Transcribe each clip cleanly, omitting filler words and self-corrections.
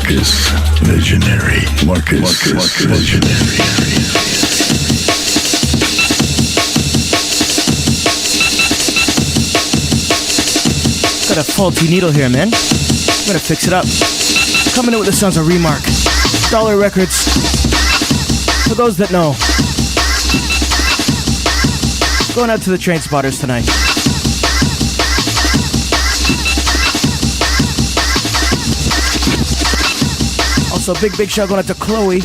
Marcus Visionary. Marcus Visionary. Got a faulty needle here, man. I'm gonna fix it up. Coming in with the sounds of Remark. Dollar Records. For those that know. Going out to the train spotters tonight. Also, big shout going out to Chloe.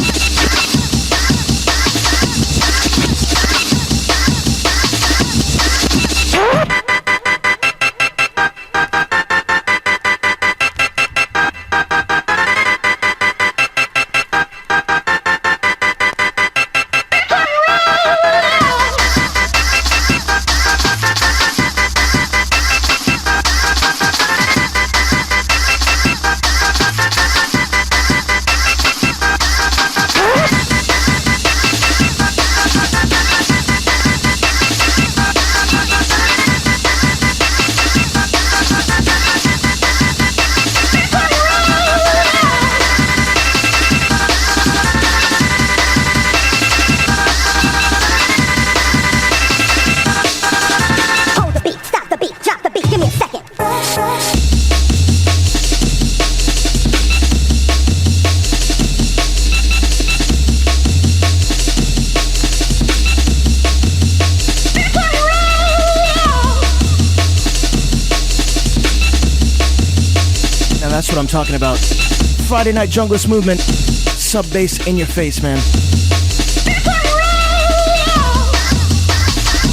What I'm talking about. Friday Night Junglist Movement. Sub bass in your face, man.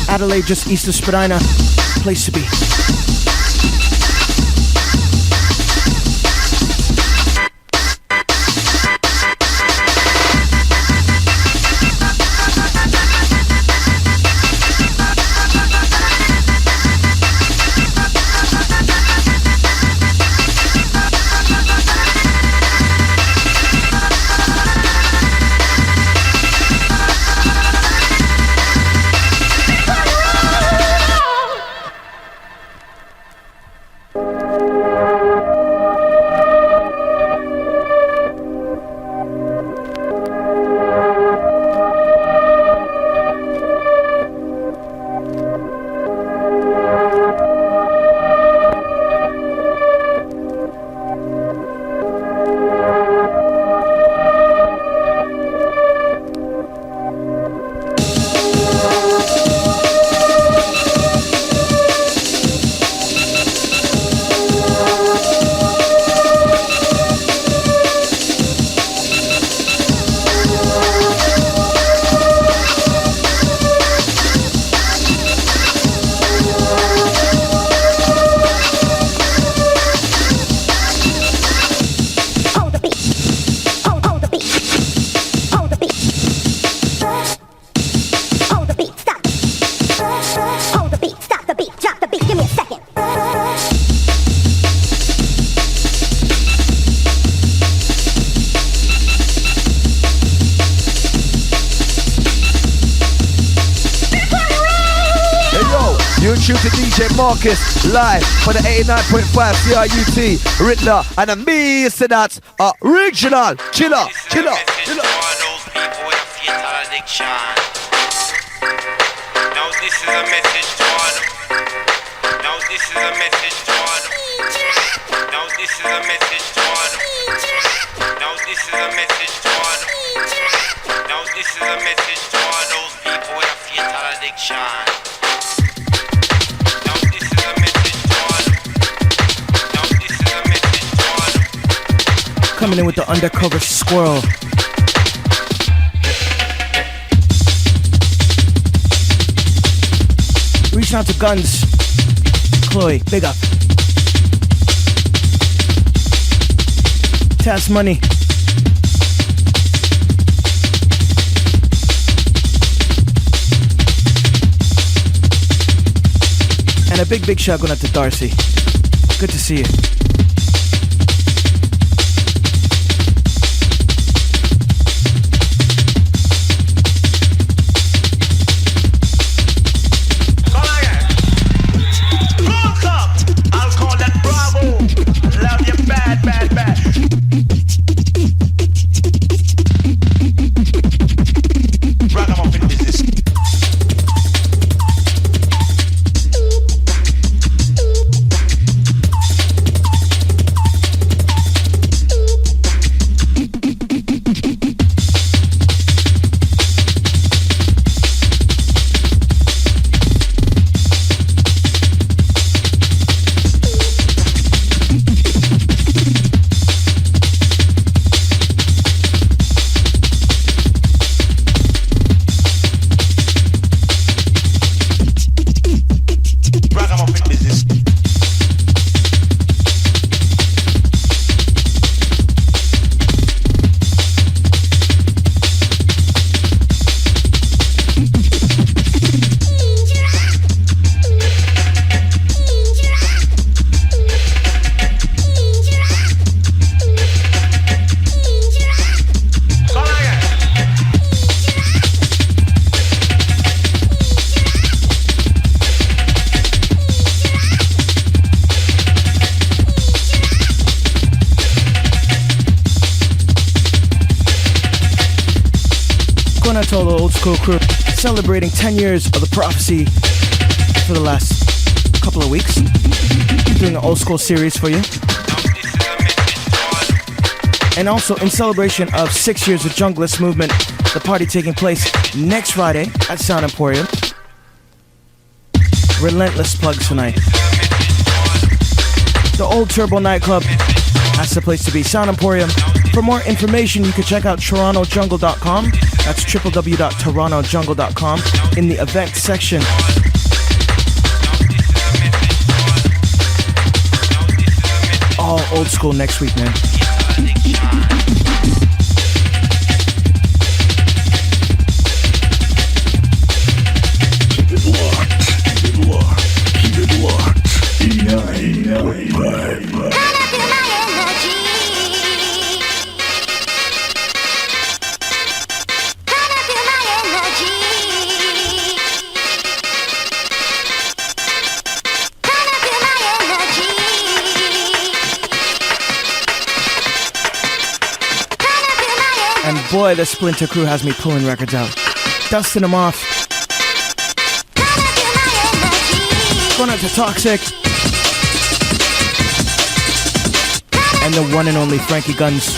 Adelaide, just east of Spadina. Place to be. Marcus live for the 89.5 CRUT Riddler and a me say that original chiller. Now this is a message to all. Now this is a message to all. Now this is a message to all. Now this is a message to all. Now this is a message to all those people with a fatal addiction. Coming in with the undercover squirrel. Reaching out to Guns. Chloe, big up. Task Money. And a big shout going out to Darcy. Good to see you. Going out to all the old school crew, celebrating 10 years of the prophecy for the last couple of weeks. Doing an old school series for you. And also in celebration of 6 years of Junglist Movement, the party taking place next Friday at Sound Emporium. Relentless plugs tonight. The Old Turbo Nightclub, that's the place to be, Sound Emporium. For more information, you can check out TorontoJungle.com. That's www.torontojungle.com in the event section. All old school next week, man. Keep it locked. Keep it locked. 89.5. And boy, the Splinter crew has me pulling records out. Dusting them off. Going out to Toxic. And the one and only Frankie Guns.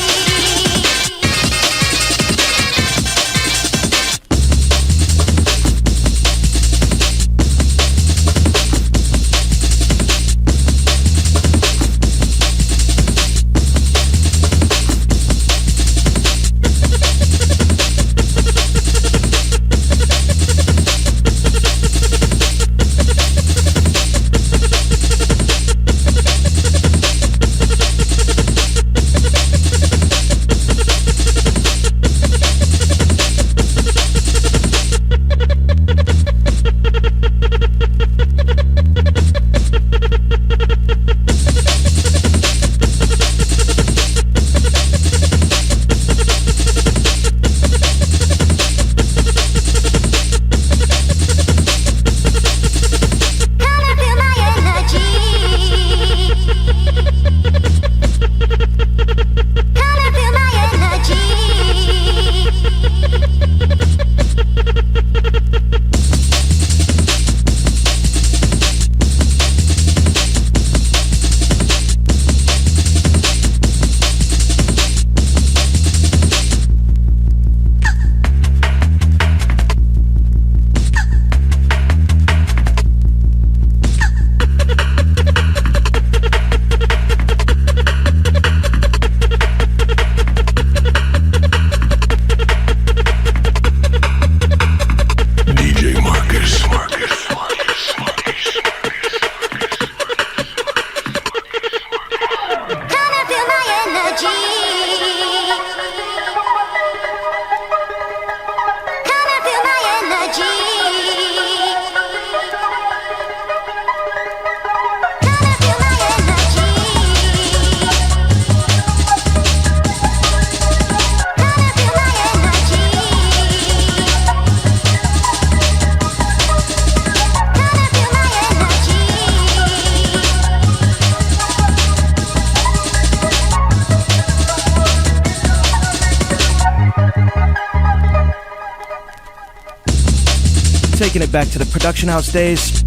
Taking it back to the production house days.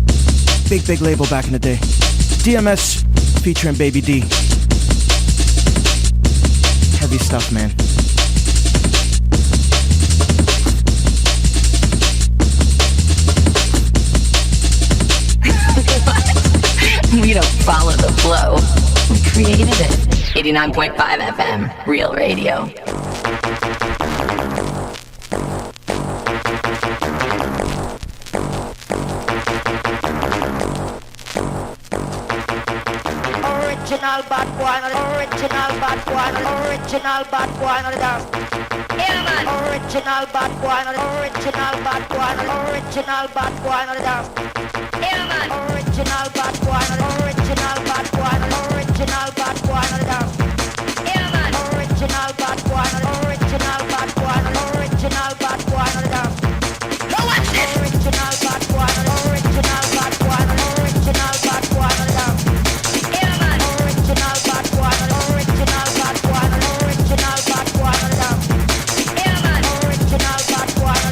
Big label back in the day. DMS featuring Baby D. Heavy stuff, man. We don't follow the flow. We created it. 89.5 FM, Real Radio. Original bad boy, original bad boy, original bad boy, no dance. Yeah, man. Original bad boy, original bad boy, original bad boy, no dance. Yeah, man. Original bad boy, original bad boy, original bad boy, no dance. Yeah, man. Original bad boy, original bad boy, original bad boy, no dance. Now watch this. Original bad boy, original bad boy, original bad boy, no dance. Original bad boy, original bad boy, original bad boy, yeah man. Original bad boy,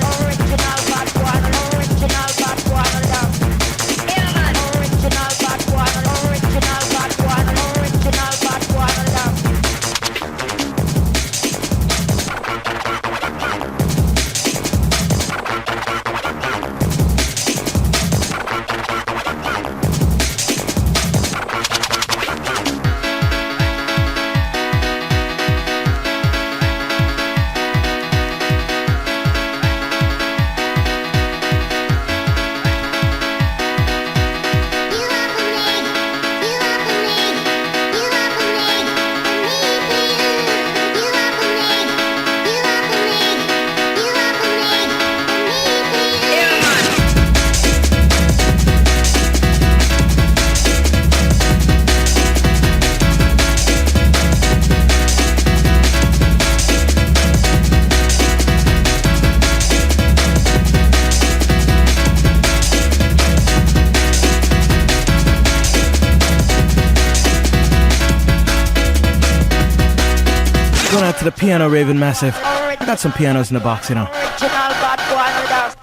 to the piano raving massive. I got some pianos in the box, you know. Original bad boy on the dance.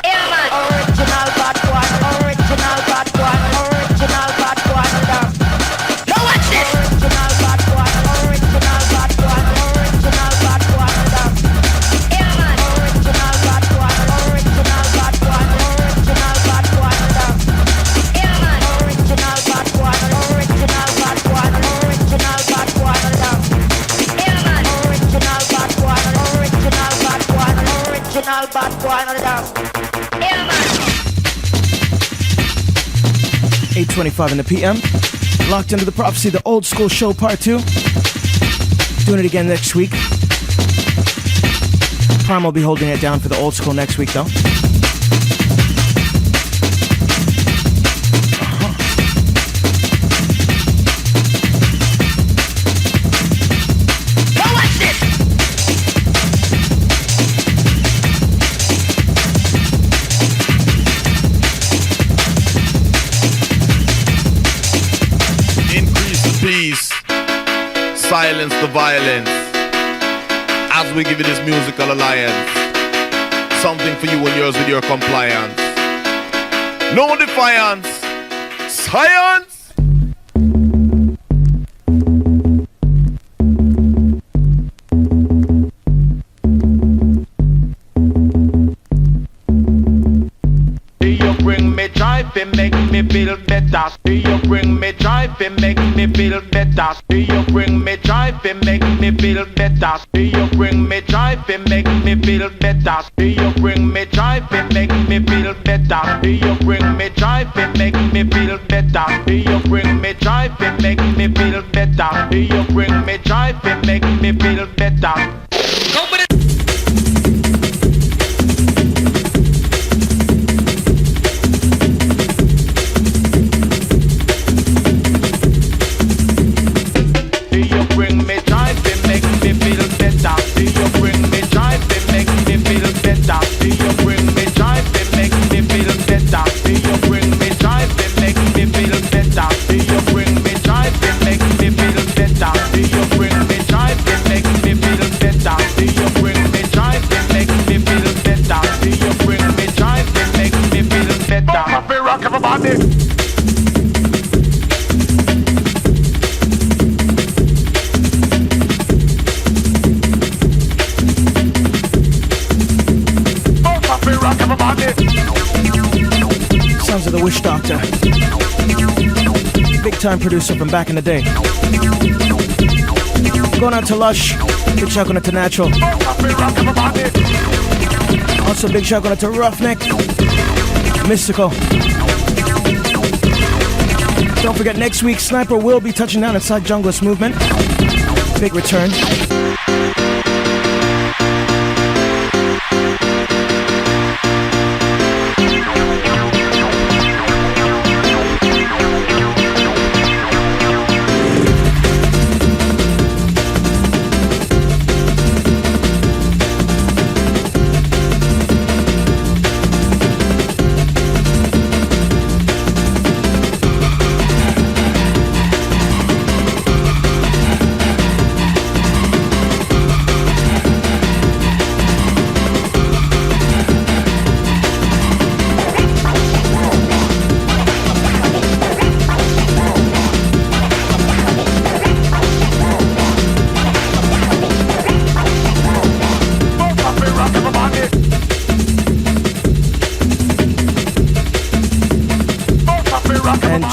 Yeah, man. Original bad boy. Original bad boy. Original bad boy on the dance. Now watch this. Original bad boy. Original bad boy. Original bad boy on the dance. Yeah, man. Original bad boy. Original bad boy. Original bad boy on the dance. Yeah, man. Original bad boy. Original bad boy. Original bad boy on the dance. Yeah, man. Original bad boy. Original bad boy. Original bad boy on the dance. Yeah, man. 8:25 in the PM. Locked into the Prophecy, the old school show part 2. Doing it again next week. Prime will be holding it down for the old school next week, though. Peace, silence the violence as we give you this musical alliance. Something for you and yours with your compliance. No defiance, science. It make me feel better. Do you bring me joy? It make me feel better. Do you bring me joy? It make me feel better. Do you bring me joy? It make me feel better. Do you bring me joy? It make me feel better. Do you bring me joy? It make me feel better. Do you bring me joy? It make me feel better. Do you bring me joy? It make me feel better. Sounds of the Wish Doctor. Big time producer from back in the day. Going out to Lush. Big shout out to Natural. Also big shout out to Roughneck. Mystical. Don't forget, next week Sniper will be touching down inside Junglist Movement. Big return.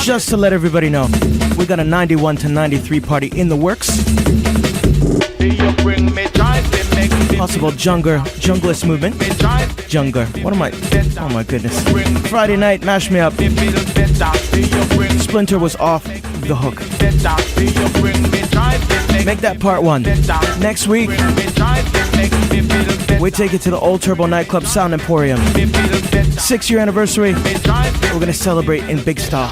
Just to let everybody know, we got a 91 to 93 party in the works. Possible Junglist Movement. Junger. What am I? Oh my goodness. Friday night, mash me up. Splinter was off the hook. Make that part 1. Next week, we take it to the Old Turbo Nightclub Sound Emporium. 6-year anniversary. We're gonna celebrate in big style.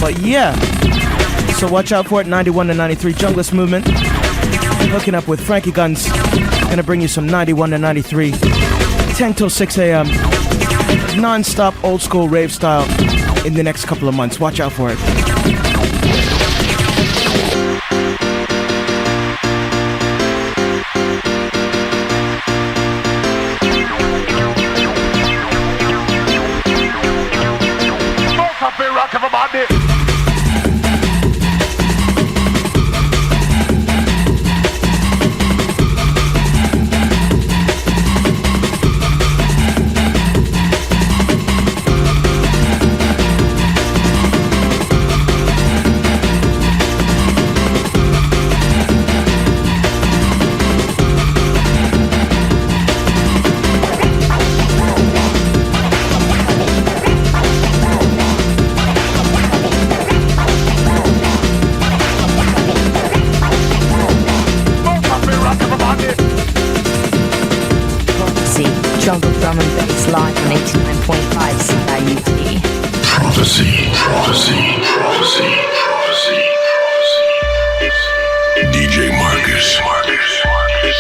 But yeah, so watch out for it. 91 to 93 Junglist Movement. Hooking up with Frankie Guns. Gonna bring you some 91 to 93. 10 till 6 a.m. Non-stop old school rave style in the next couple of months. Watch out for it. Rock everybody. Jungle Drum and Bass live on 89.5 CIUT. Prophecy, prophecy, prophecy, prophecy, prophecy. DJ Marcus, Marcus, Marcus,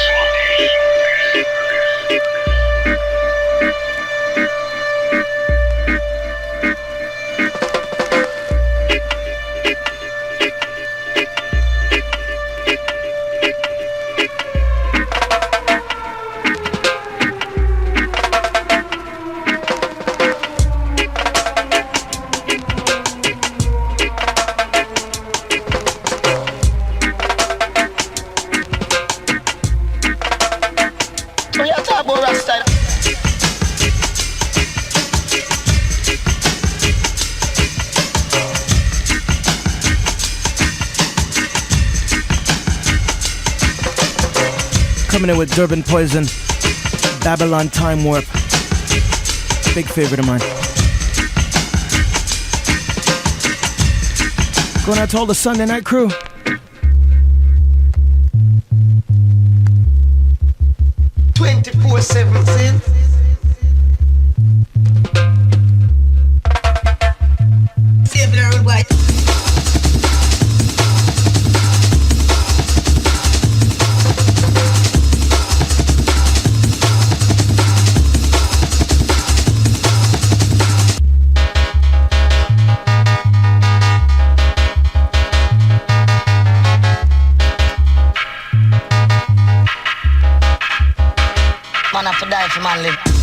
Coming in with Durban Poison, Babylon Time Warp. Big favorite of mine. Going out to all the Sunday night crew. Man have to die for man live.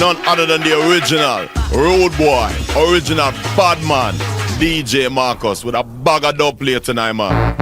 None other than the original road boy, original bad man, DJ Marcus, with a bag of dub play tonight, man.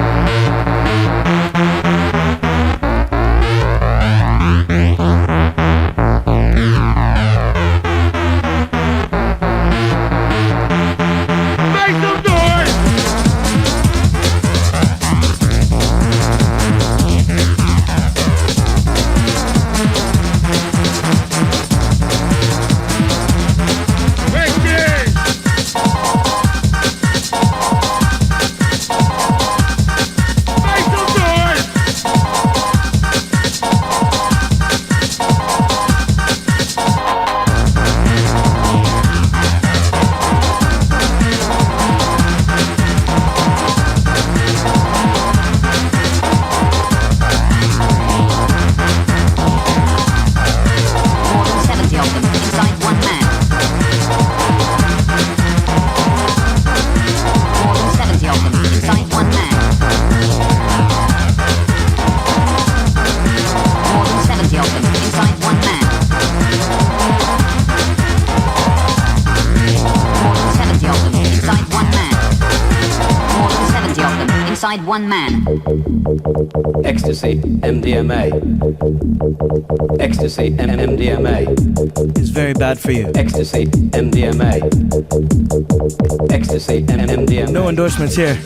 One man. Ecstasy, MDMA. Ecstasy, MDMA. It's very bad for you. Ecstasy, MDMA. Ecstasy, MDMA. No endorsements here.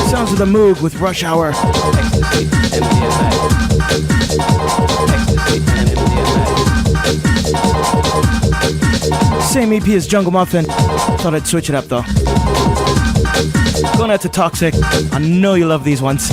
Sounds of the Moog with Rush Hour. Ecstasy, MDMA. Ecstasy, MDMA. Same EP as Jungle Muffin. Thought I'd switch it up though. Going out to Toxic. I know you love these ones.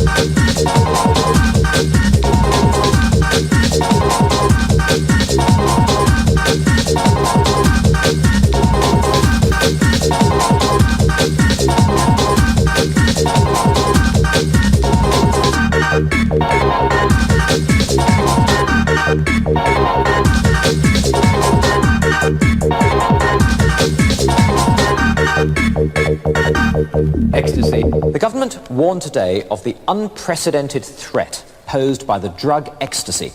Ecstasy. The government warned today of the unprecedented threat posed by the drug ecstasy.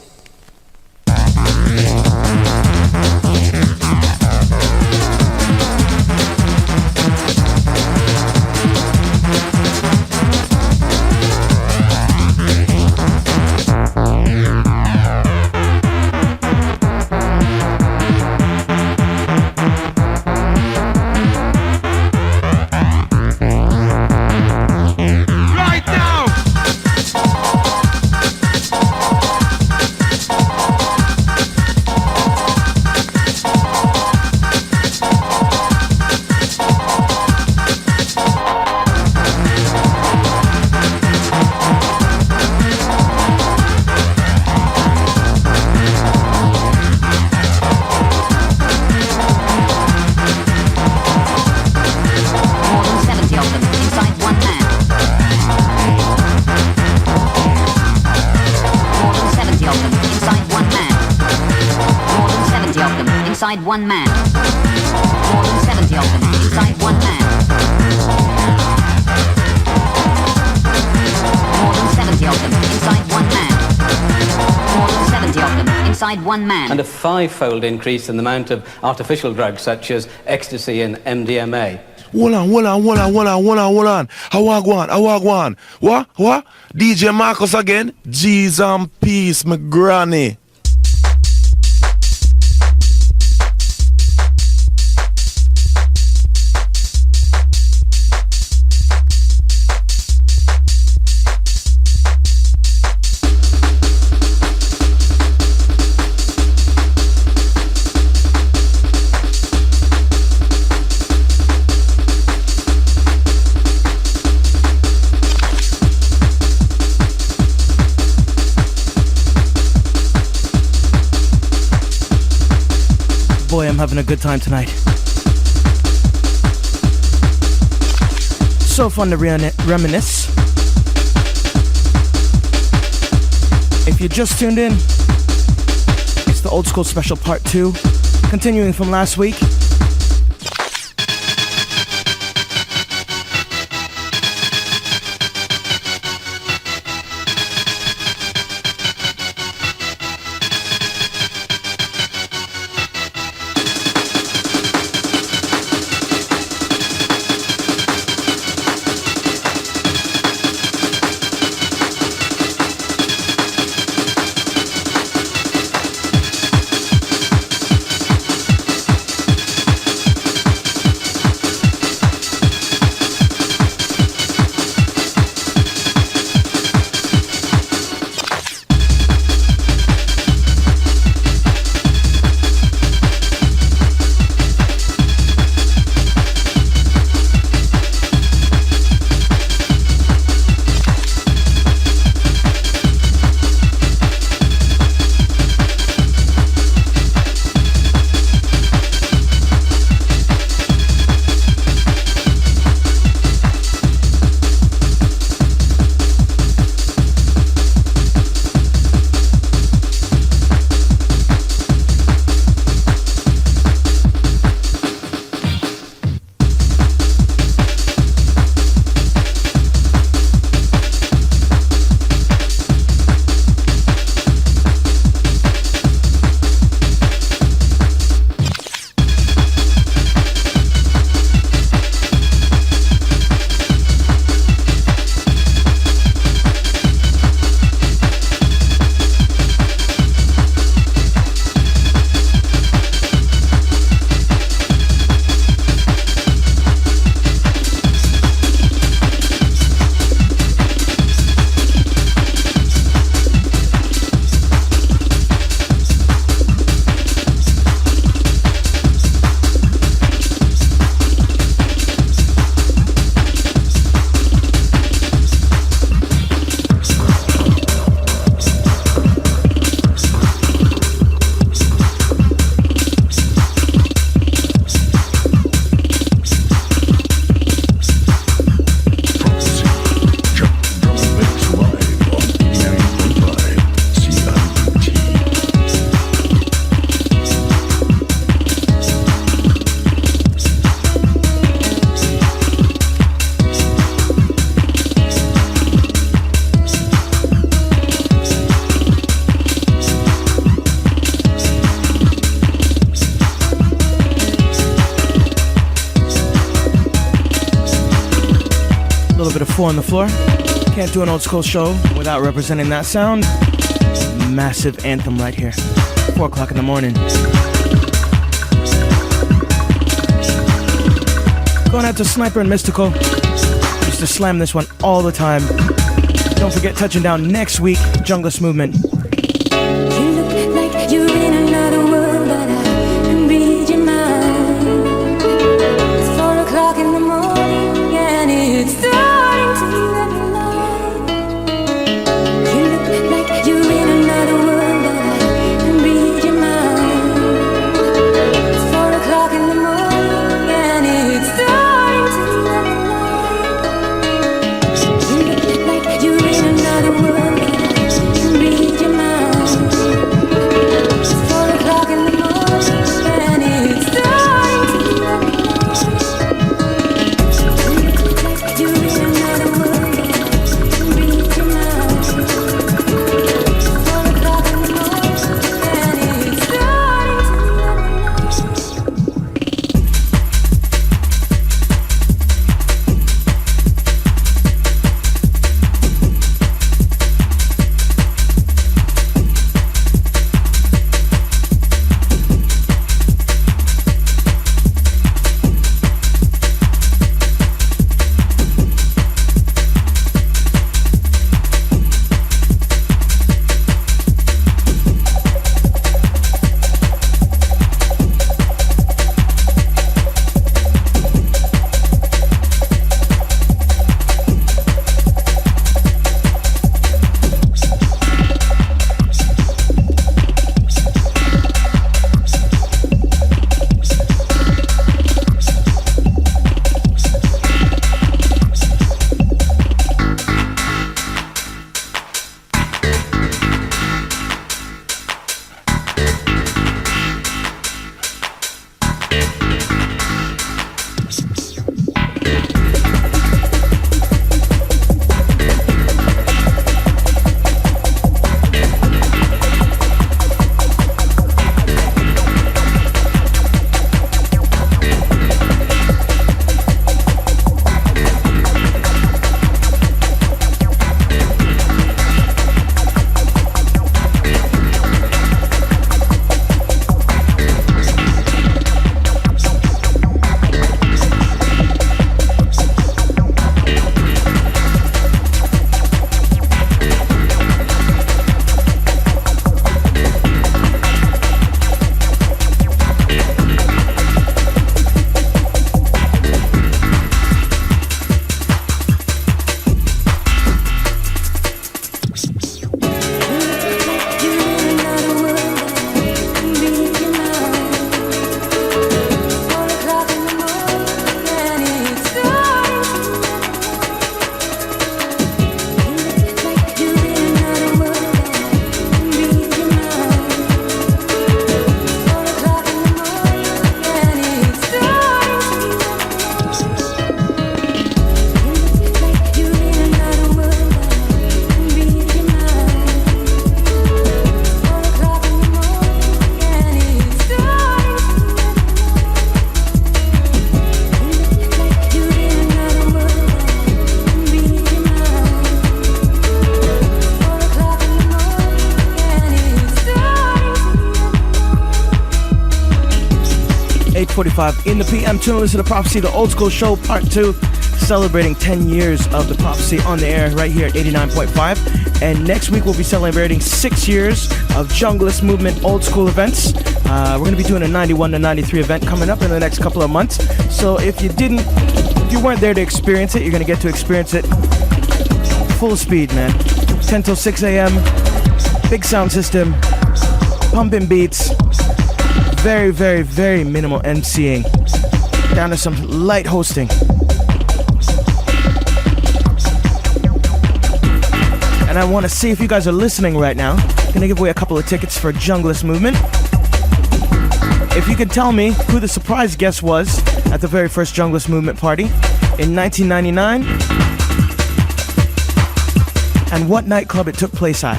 Inside one man. More than 70 of them inside one man. More than 70 of them inside one man. More than 70 of them inside one man. And a 5-fold increase in the amount of artificial drugs such as ecstasy and MDMA. Hold on. How I go on? What? DJ Marcus again? G's and peace, my granny. Boy, I'm having a good time tonight. So fun to reminisce. If you just tuned in, it's the Old School Special Part 2, continuing from last week. little bit of 4 on the floor. Can't do an old school show without representing that sound. Massive anthem right here. 4 o'clock in the morning. Going out to Sniper and Mystical. Used to slam this one all the time. Don't forget, touching down next week, Junglist Movement. You look like you're in another world, but I can read your mind. It's 4 o'clock in the morning and it's starting to let me light. You look like you're in another world, but I can read your mind. It's 4 o'clock in the morning and it's starting to let me light. You look like you're in another world, but I can read your mind. It's 4 o'clock in the morning and it's starting to let me light. You look like you're in another world, but I can read your mind. It's 4 o'clock in the morning and it's starting to let me light. In the PM, tune listen to Prophecy, the old school show, part 2, celebrating 10 years of the Prophecy on the air right here at 89.5. And next week we'll be celebrating 6 years of Junglist Movement old school events. We're going to be doing a 91 to 93 event coming up in the next couple of months. So if you weren't there to experience it, you're going to get to experience it full speed, man. 10 till 6 a.m., big sound system, pumping beats, very, very, very minimal MCing, down to some light hosting. And I want to see if you guys are listening right now. I'm going to give away a couple of tickets for Junglist Movement. If you could tell me who the surprise guest was at the very first Junglist Movement party in 1999 and what nightclub it took place at.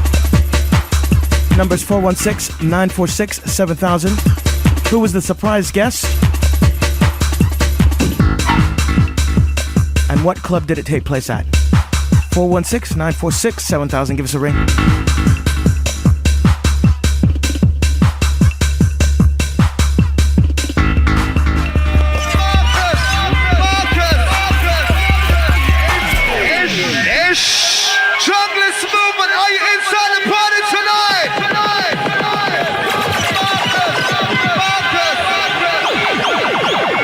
Numbers 416-946-7000. Who was the surprise guest? And what club did it take place at? 416-946-7000. Give us a ring. Junglist movement, are you inside the party tonight?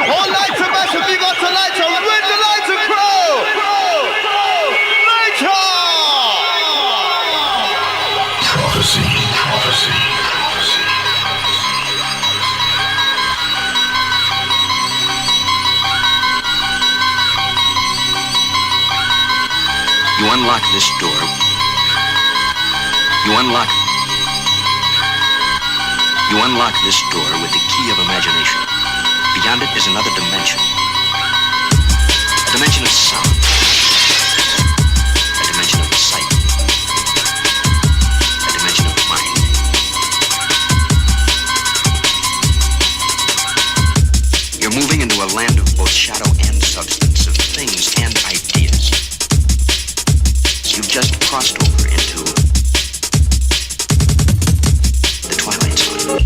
All lights are massive, you got the lights on. When the lights are crow! Later! Prophecy, prophecy, prophecy. You unlock this door. You unlock this door with the key of imagination. Beyond it is another dimension. A dimension of sound. A dimension of sight. A dimension of mind. You're moving into a land of both shadow and substance, of things and ideas. You've just crossed over into the Twilight Zone.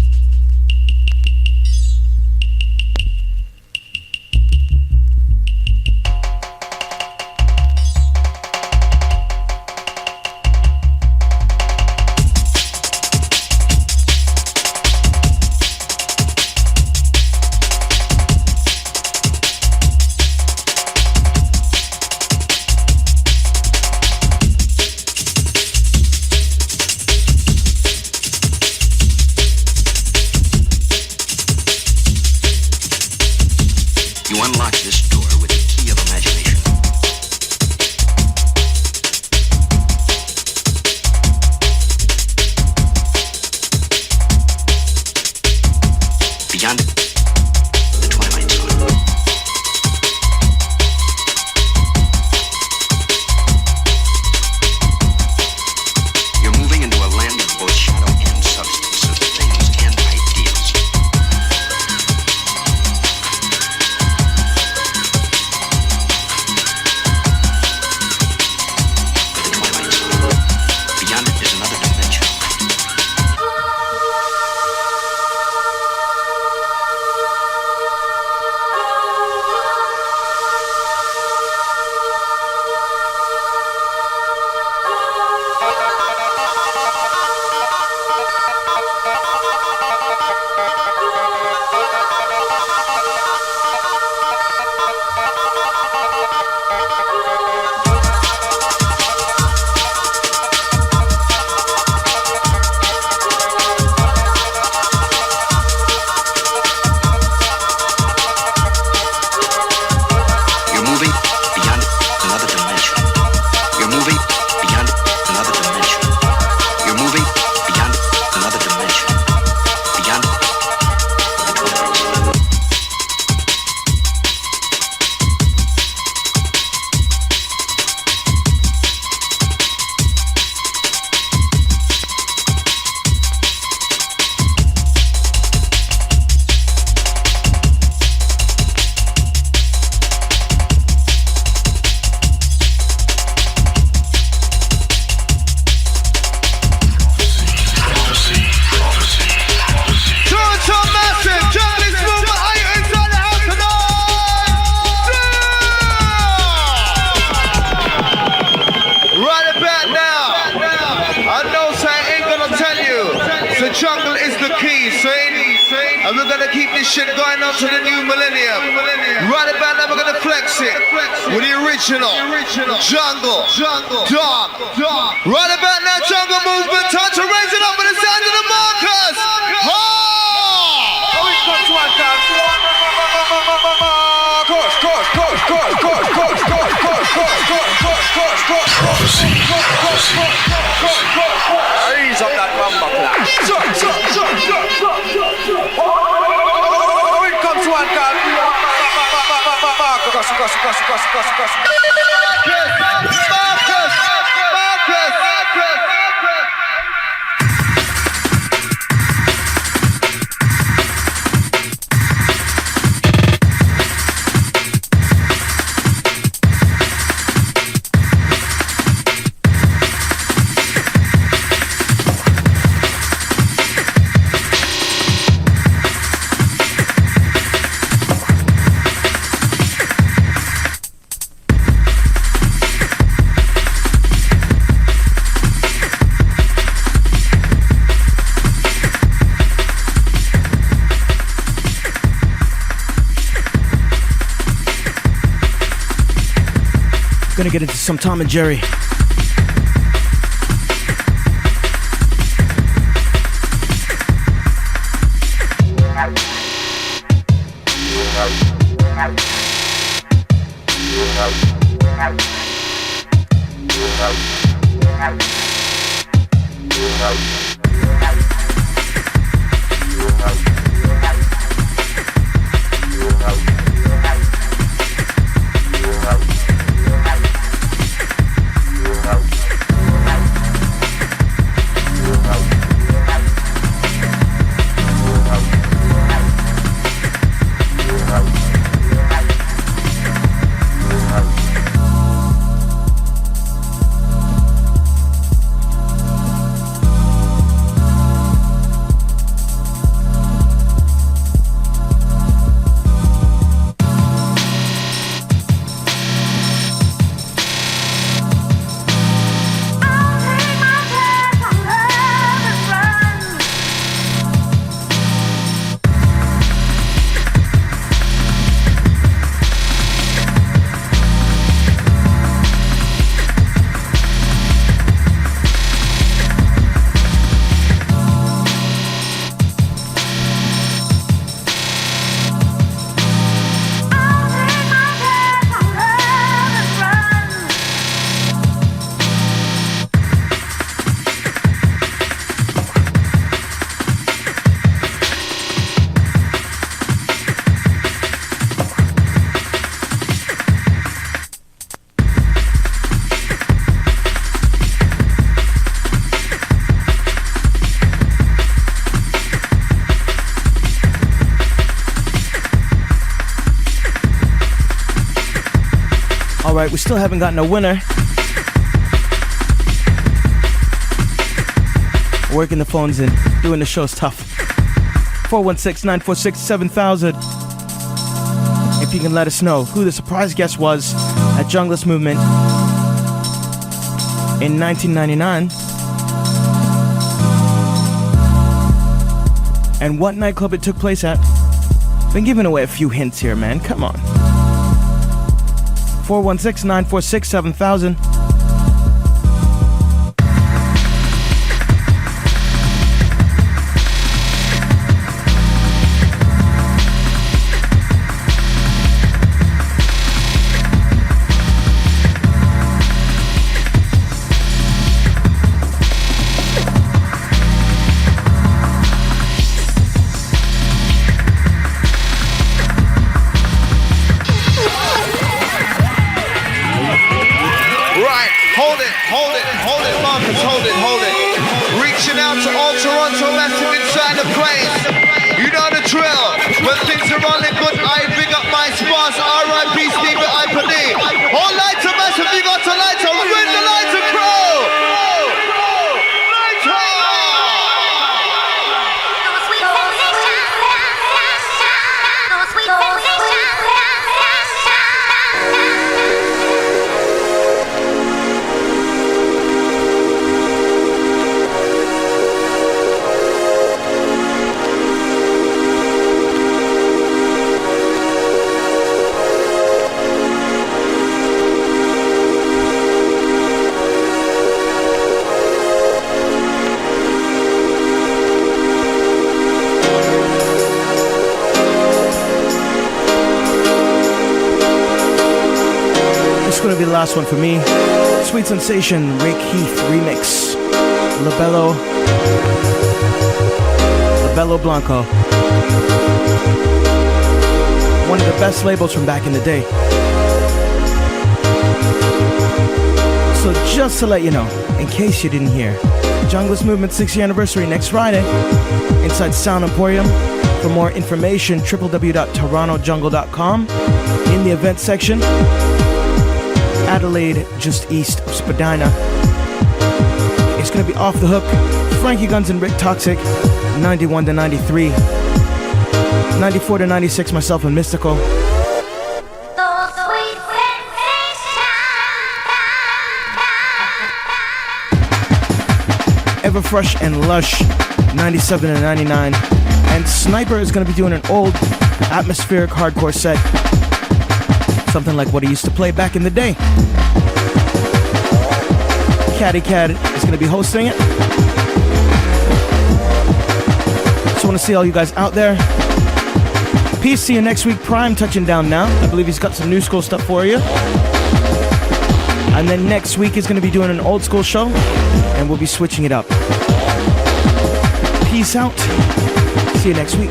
You unlock this door with the key of imagination. Beyond it, the Twilight Zone. You're moving into a land of both shadow and substance, of things and ideas. Beyond it is another dimension. You're moving beyond another dimension. You're moving beyond another dimension. You're moving beyond another dimension. Beyond the Twilight Zone. Prophecy, prophecy, prophecy. Toronto Massive, Junglist movement, are you inside the house tonight? Right about now. I know I ain't gonna tell you. So jungle is the key, see? And we're gonna keep this shit going on to the new millennium. Right about now, we're gonna flex it with the original jungle, dog. Right about now, jungle movement, time to raise it up with the sound of the Marcus. Prophecy, prophecy, prophecy. Raise up that rumba clap. When it comes to one call, Gonna get into some Tom and Jerry. Alright, we still haven't gotten a winner. Working the phones and doing the show's tough. 416-946-7000. If you can let us know who the surprise guest was at Junglist Movement in 1999. And what nightclub it took place at. Been giving away a few hints here, man. Come on. 416-946-7000. Last one for me. Sweet Sensation, Rick Heath remix. Labello Blanco. One of the best labels from back in the day. So just to let you know, in case you didn't hear, Junglist Movement 6th year anniversary next Friday inside Sound Emporium. For more information, www.torontojungle.com. In the event section, Adelaide, just east of Spadina. It's gonna be Off the Hook, Frankie Guns and Rick Toxic, 91 to 93, 94 to 96, myself and Mystical. Ever Fresh and Lush, 97 to 99. And Sniper is gonna be doing an old atmospheric hardcore set. Something like what he used to play back in the day. Caddy Cad is going to be hosting it. Just want to see all you guys out there. Peace, see you next week. Prime touching down now. I believe he's got some new school stuff for you. And then next week he's going to be doing an old school show, and we'll be switching it up. Peace out. See you next week.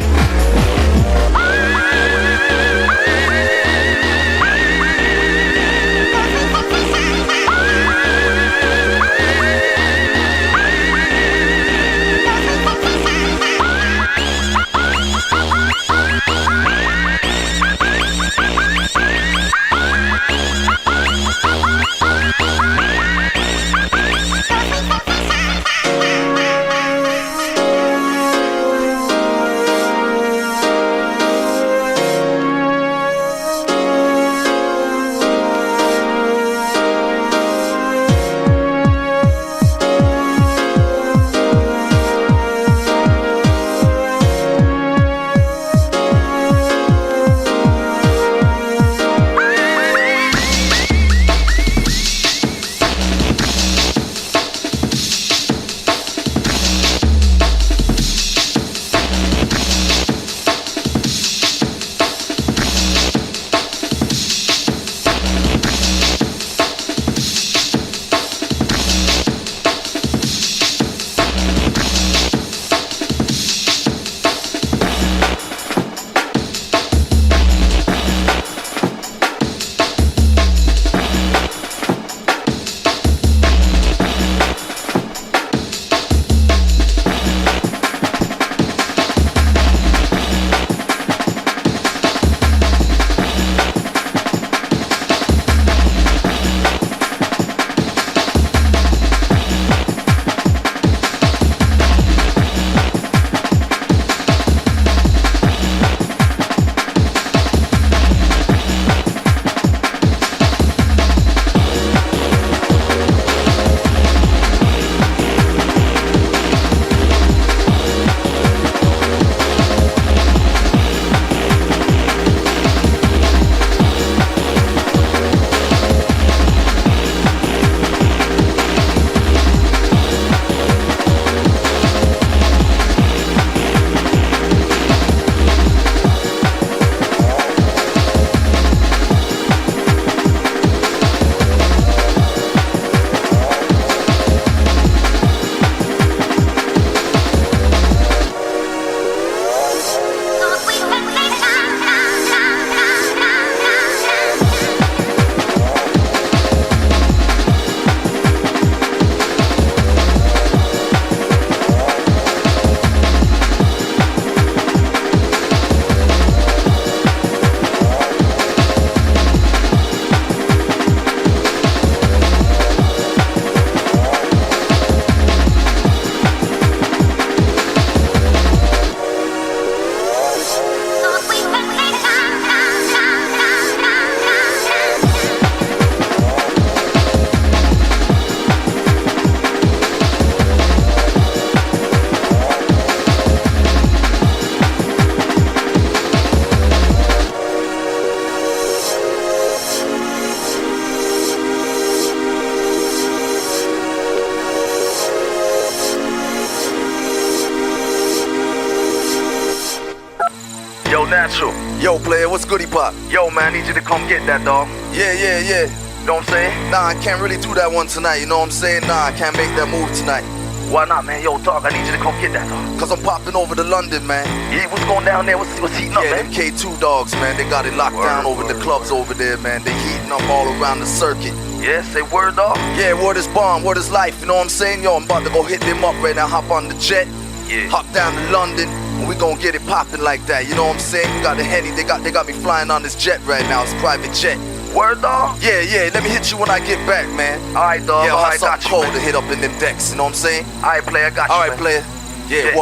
Natural. Yo, player, what's goody pop? Yo, man, I need you to come get that, dog. Yeah. You know what I'm saying? Nah, I can't really do that one tonight, you know what I'm saying? Nah, I can't make that move tonight. Why not, man? Yo, dog, I need you to come get that, dog. Cause I'm popping over to London, man. Yeah, what's going down there? What's heating up, man? Yeah, them K2 dogs, man. They got it locked down over the clubs over there, man. They heating up all around the circuit. Yeah, say word, dog? Yeah, word is bomb, word is life, you know what I'm saying? Yo, I'm about to go hit them up right now, hop on the jet. Yeah. Hop down to London, and we gonna get it popping like that, you know what I'm saying? You got the Henny, they got me flying on this jet right now, it's a private jet. Word, dog? Yeah, let me hit you when I get back, man. Alright, dog. Yeah, Alright, got you, cold man. to hit up in them decks, you know what I'm saying? Alright, player, got you, Alright, man. player. Yeah,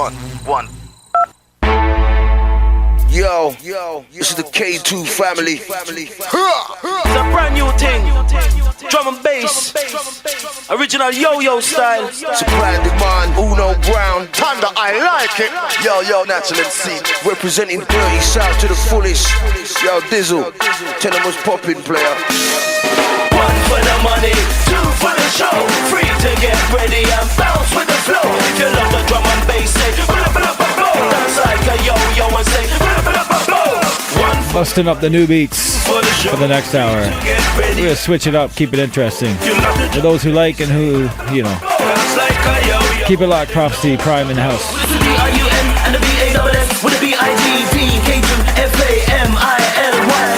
one. Yo, this is the K2 family. It's a brand new thing. Drum and bass. Original yo-yo style. Supply and demand, Uno Brown. Thunder, I like it. Yo, Natural MC. Representing Dirty South to the fullest. Yo, Dizzle, tell them what's poppin', player. One for the money, two for the show. Free to get ready and bounce with the flow. If you love the drum and bass, say dance like a yo-yo and say Busting up the new beats for the next hour. We're gonna switch it up, keep it interesting. For those who like and who, you know, keep it locked. Prophecy Prime in the house. With the B-I-U-N and the B-A-S-S, with the B-I-G-P, K-F-A-M-I-L-Y.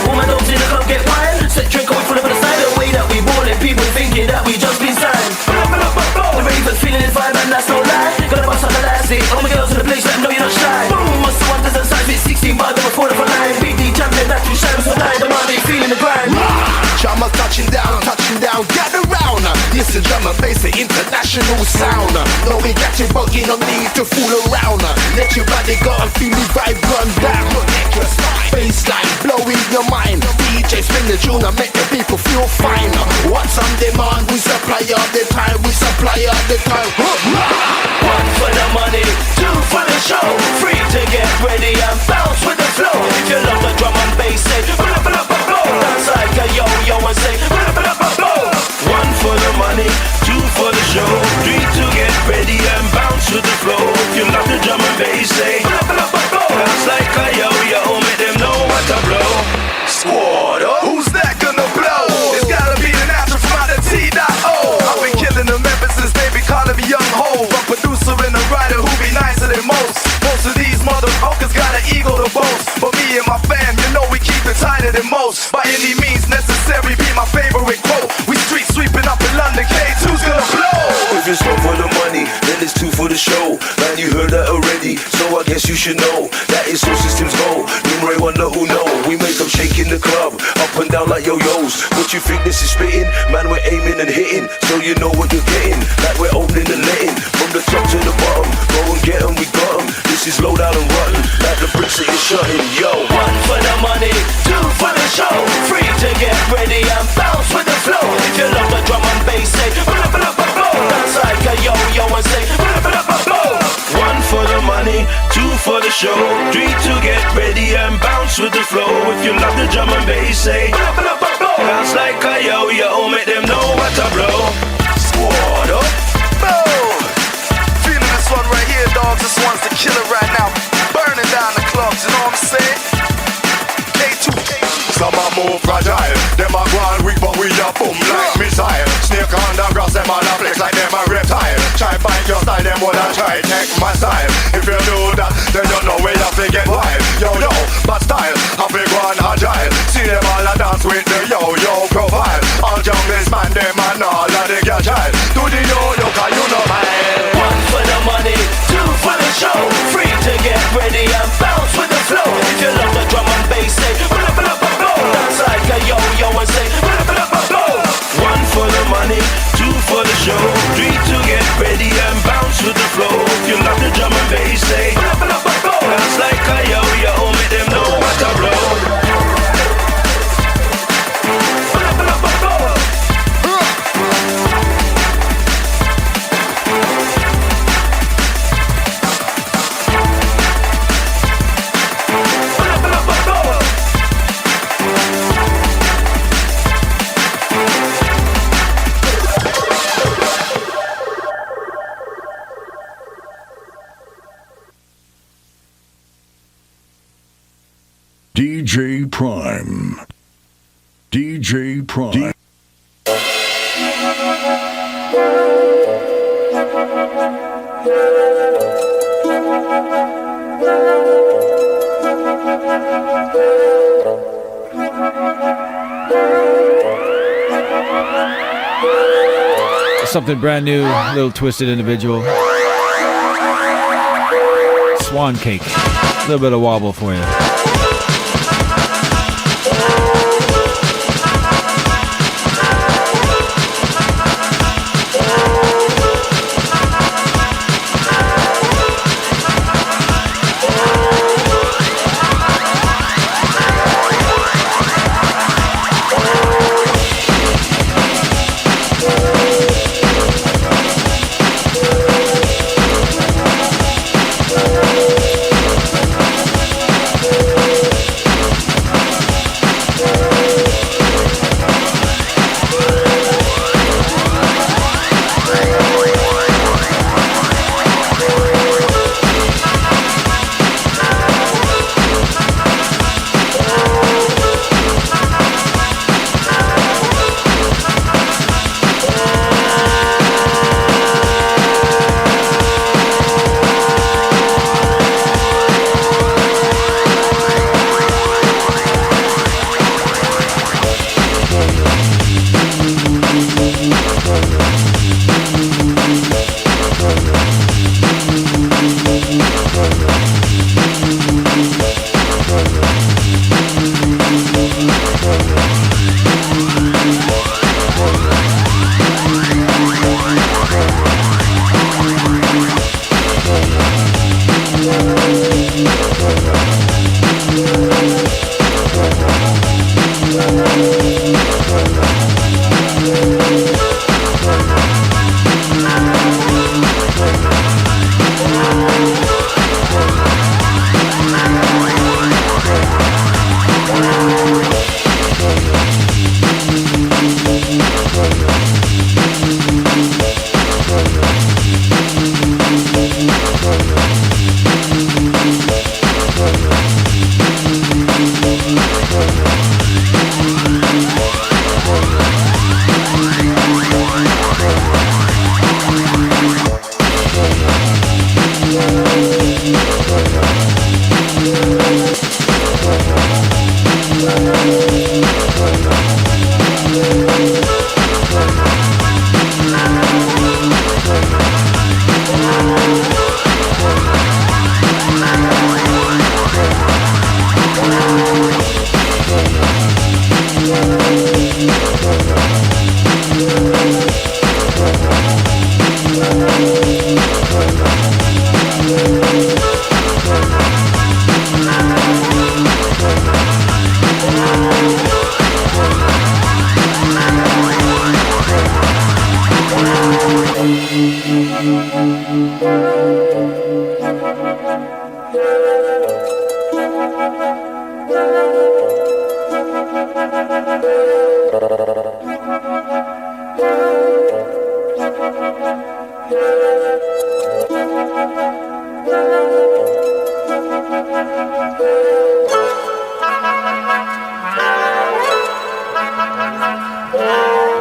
All my dogs in the club get wild. Set drink away from the side. The way that we ballin', people thinking that we just been signed. The ravers feeling it vibe and that's no lie. Gotta bust out the last day. All my girls in the place, let them know you're not shy. Boom, must have wonders and size. With 16 bars, I'm a quarter for 9. BD champion, that two shines for 9. The money feeling the grind. Drummer touching down, gather round. This is drum and bass, the international sound. No, we got you bugging, no need to fool around. Let your body go and feel the vibe run down. Bassline blowing your mind. DJ spin the tune and make the people feel fine. What's on demand? We supply all the time. We supply all the time. One for the money, two for the show. Free to get ready and bounce with the flow. If you love the drum and bass, say dance like a yo-yo and say one for the money, two for the show. Three to get ready and bounce with the flow. If you love the drum and bass, say dance like a yo-yo. Make them know what to blow. Squad up. Who's that gonna blow? It's gotta be the natural from out of T.O. I've been killing them ever since they be calling me Young Ho. A producer and a writer who be nicer than most. Most of these motherfuckers got an ego to boast. But me and my fam, you know we keep it tighter than most. By any means necessary, be my favorite quote. We street sweeping up in London, K2's gonna blow. If it's one for the money, then it's two for the show. Man, you heard that already, so I guess you should know that is how systems go. Numero wonder who know. We make them shake in the club, up and down like yo-yos. What you think this is spitting? Man, we're aiming and hitting, so you know what you're getting. Like we're opening and letting, from the top to the bottom. Go and get them, we got them. This is low down and rotten, like the bricks that is shutting. Yo, one for the money, two for the show. Free to get ready and bounce with the flow. If you love the drum and bass, say dance like a yo-yo and say one for the money, two for the show. Three to get ready and bounce with the flow. If you love the drum and bass, say dance like a yo-yo. Make them know what to blow. Squad up. Boom. Feeling this one right here, dogs. This one's the killer right now. Burning down the clubs, you know what I'm saying? K2. Some a move fragile, them a go and weak but we a boom like missile. Snake on the grass, them a flex like them a reptile. Try find your style, them would a try take my style. If you do that, then you know we have to get wild. Yo, but style, have to go and agile. See them all a dance with the yo-yo profile. All junglist man, them and all of the girl child. Do the yo-yo, cause you know mine. One for the money, two for the show. Free to get ready and bounce with the flow. If you love the drum and bass, say dance like a yo-yo and say one for the money, two for the show. Three to get ready and bounce with the flow. If you love the drum and bass, say dance like a yo-yo. Make them know what to blow. DJ Prime. DJ Prime. Something brand new, little twisted individual. Swan Cake. A little bit of wobble for you.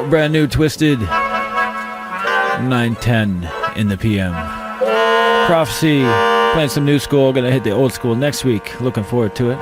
Brand new Twisted, 9:10 in the PM. Prophecy, playing some new school, gonna hit the old school next week. Looking forward to it.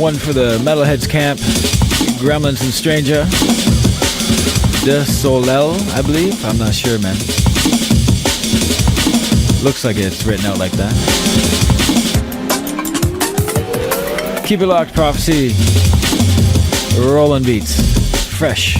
One for the Metalheads Camp, Gremlins and Stranger, De Soleil, I believe. I'm not sure, man. Looks like it's written out like that. Keep it locked, Prophecy. Rolling beats. Fresh.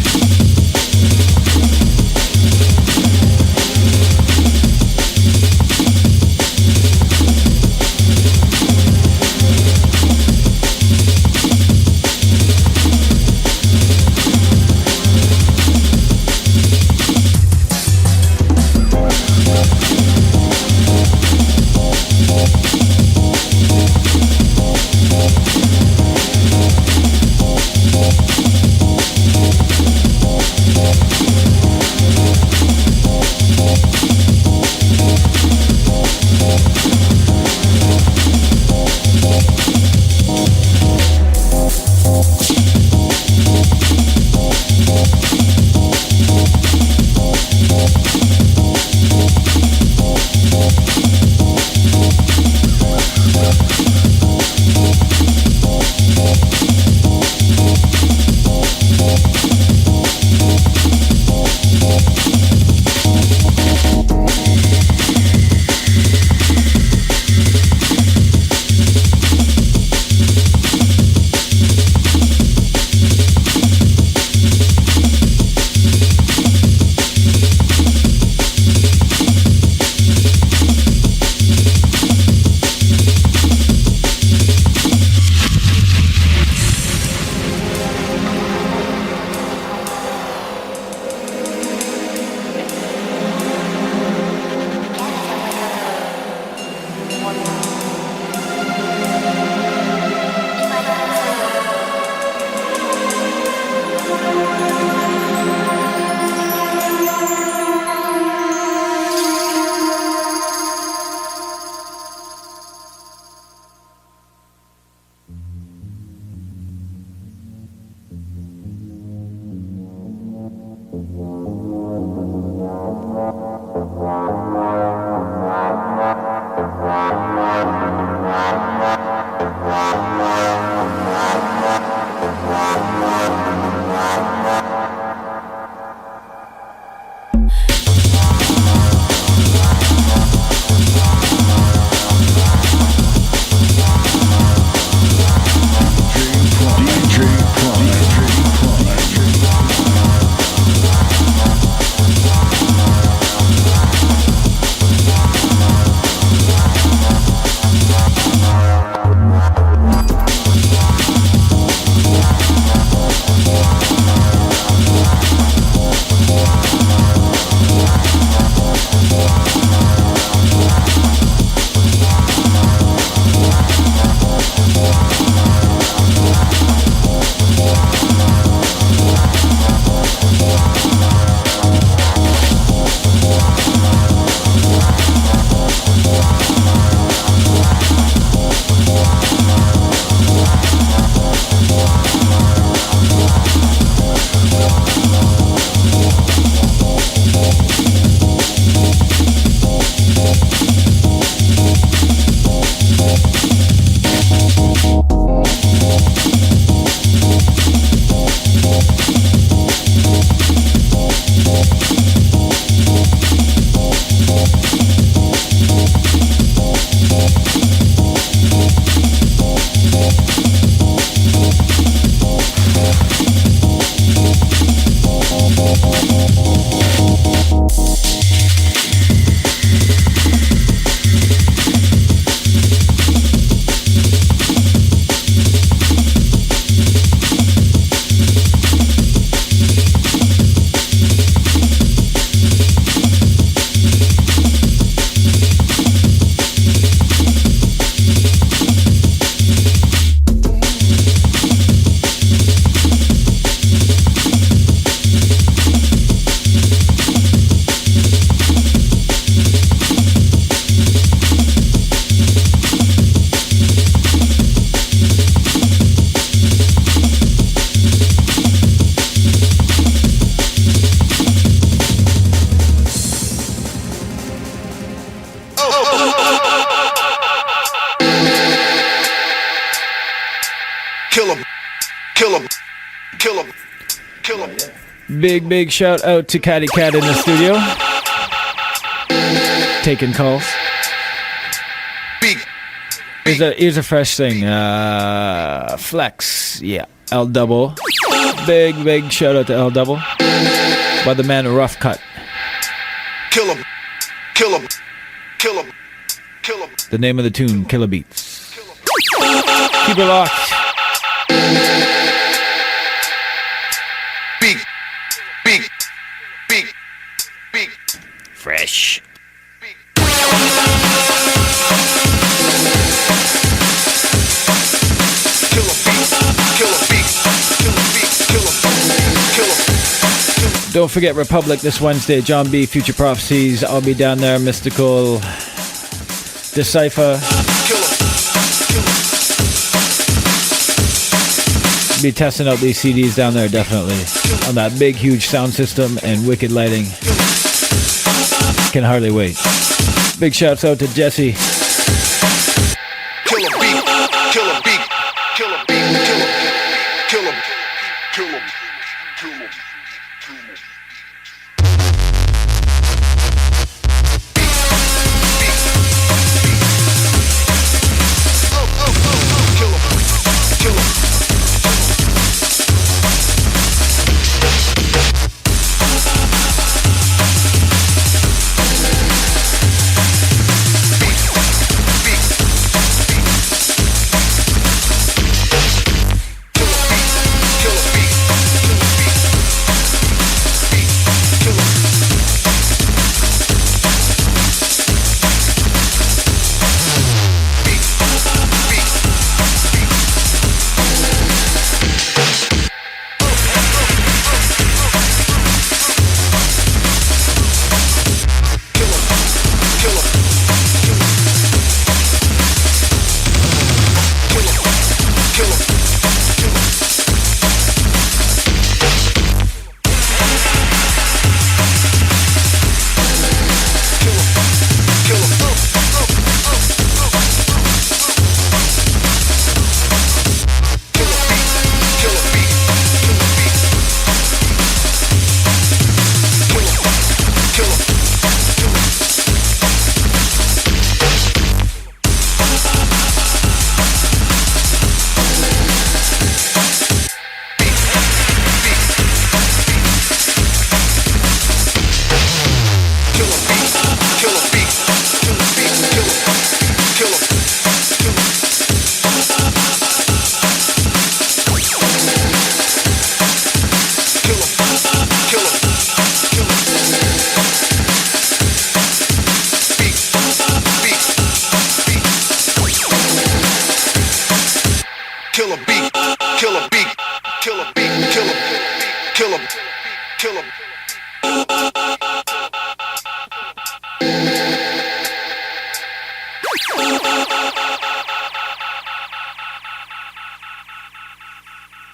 Kill 'em, kill 'em, kill 'em, kill 'em. Big shout out to Catty Cat in the studio. Taking calls. Here's a fresh thing. Flex. Yeah. L Double. Big shout out to L Double. By the man Rough Cut. Kill 'em, kill 'em, kill 'em, kill 'em. The name of the tune, Killer Beats. Keep it locked. Beat. Fresh. Don't forget Republic this Wednesday. John B. Future Prophecies. I'll be down there. Mystical. Decipher. Be testing out these CDs down there, definitely. On that big, huge sound system and wicked lighting. Can hardly wait. Big shouts out to Jesse. Kill 'em, beat, kill 'em, beat, kill 'em, beat, kill 'em, kill 'em, kill 'em, kill 'em.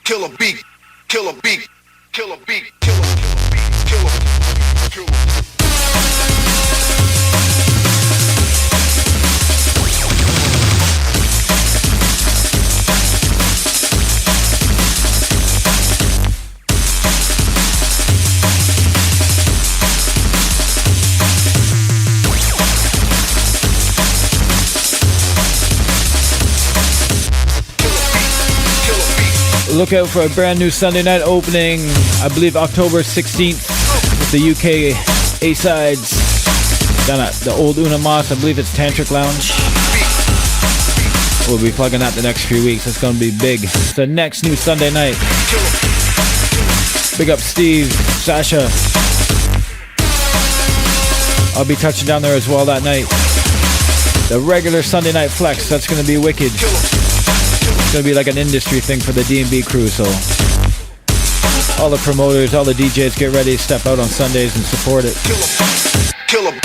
Kill a beat, kill a beat, kill a beat, kill a beat, kill a kill a. Look out for a brand new Sunday night opening, I believe October 16th, with the UK A-Sides down at the old Unamas. I believe it's Tantric Lounge. We'll be plugging that the next few weeks. It's going to be big. It's the next new Sunday night. Big up Steve, Sasha. I'll be touching down there as well that night. The regular Sunday night flex, that's going to be wicked. It's going to be like an industry thing for the D&B crew, so all the promoters, all the DJs, get ready to step out on Sundays and support it. Kill 'em.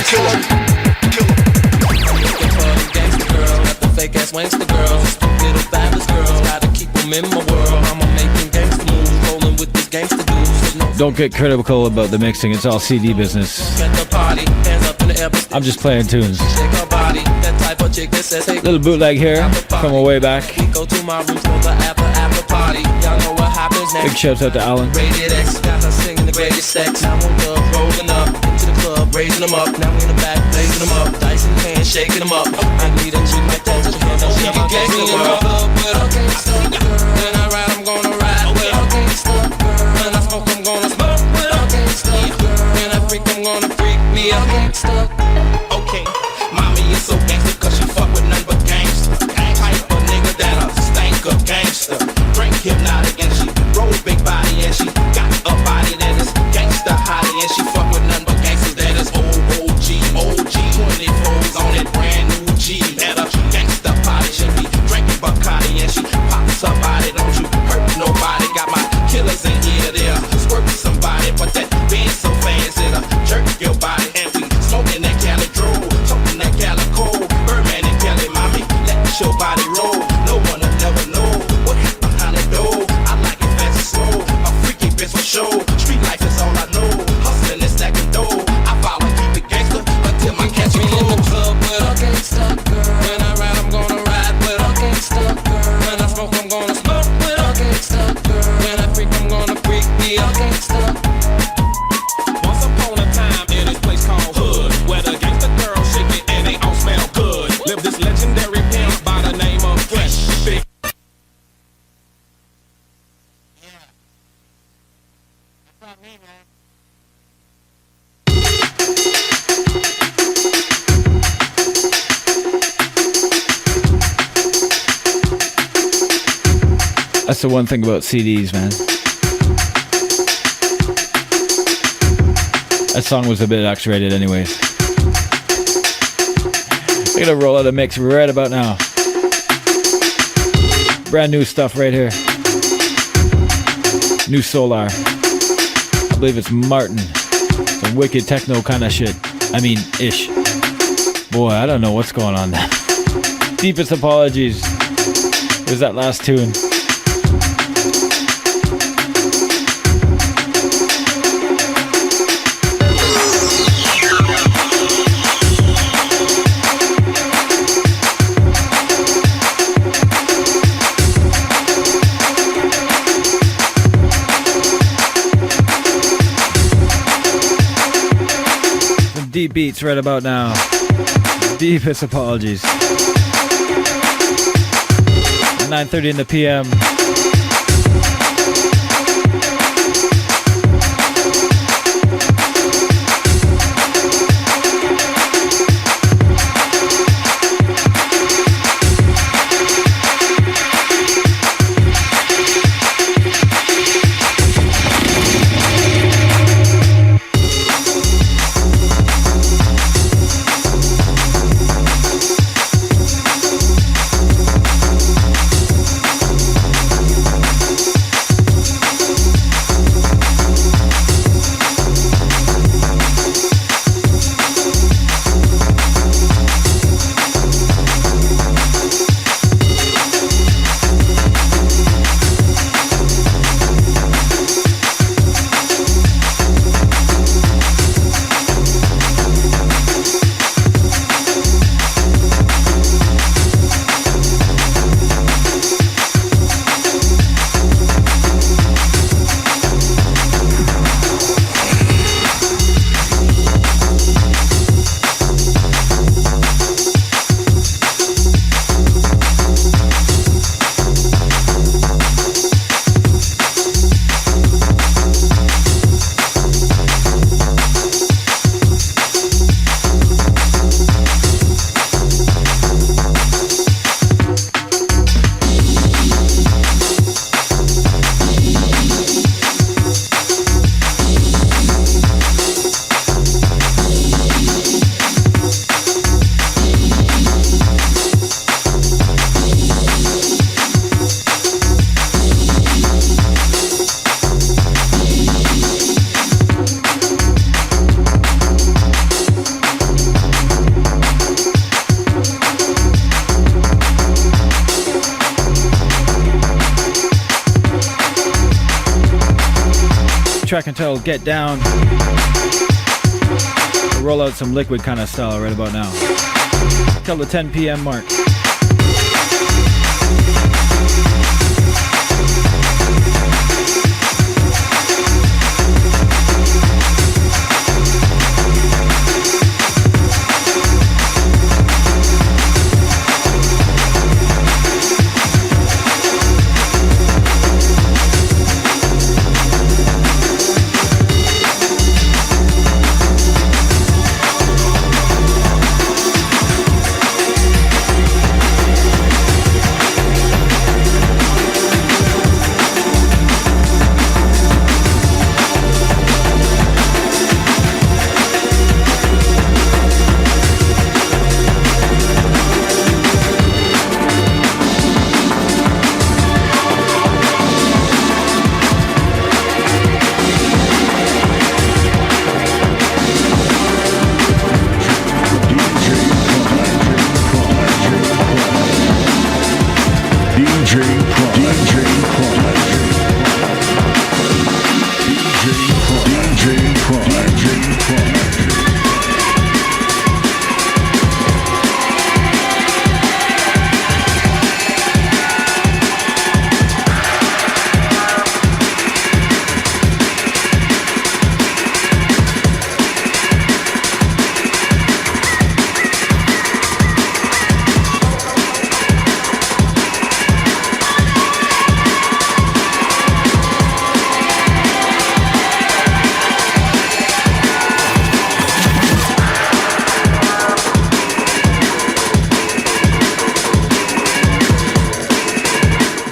kill 'em. Gangsta girl, not the fake ass wankster girls. Little fabulous girls, gotta keep them in my world. I'm making gangsta moves, rolling with these gangsta dudes. Don't get critical about the mixing, it's all CD business. At the party, hands up in the air. I'm just playing tunes. Shake her body, that type of chick that says, hey. Little bootleg here from a way back. We go to my roots for the after party. Y'all know what happens next. Big shouts out to Alan. Rated X, got her singing the greatest sex. Now on the rolling up into the club, raising them up. Now we in the back, blazing them up. Dice in hand, shaking them up. I need a chick like that. Just hands up, she can get me in the club with her. When I ride, I'm gonna ride with her. When I smoke, I'm gonna smoke with her. When I freak, I'm gonna freak me up. Okay, mommy is so gangster 'cause she fuck with none but gangsters. Type of nigga that a stank of gangster. Drink hypnotic and she roll big body and she got a body that is gangster hottie and she fuck with none but gangsters that is OG 24s on that brand new G. At a gangster party she be drinking Bacardi and she pops her body. Don't you hurt nobody? Got my killers in here, they're squirting somebody, but that being so fancy it'll jerk your body and we smoking that Cali Dro, talking that Calico, Birdman and Kelly, mommy, let your body roll. No one will never know what happened behind the door. I like it fast and slow, a freaky bitch for show. Street life is all I know, hustling and stacking dough. I follow, keep it gangster until my catch me in the club with a gangsta girl. When I ride, I'm gonna ride with a gangsta girl. When I smoke, I'm gonna smoke with a gangsta girl. When I freak, I'm gonna freak me a gangsta. Once upon a time in this place called Hood, where the gangsta girls shake it and they all smell good. Live this legendary pimp by the name of Fresh Big. That's the one thing about CDs, man. That song was a bit X-rated anyways. We're gonna roll out a mix right about now. Brand new stuff right here. New Solar. I believe it's Martin. Some wicked techno kind of shit. I mean, ish. Boy, I don't know what's going on there. Deepest apologies. Where's that last tune? Deep beats right about now. Deepest apologies. 9:30 in the PM. track entitled Get Down. We'll roll out some liquid kind of style right about now. Till the 10 p.m. mark.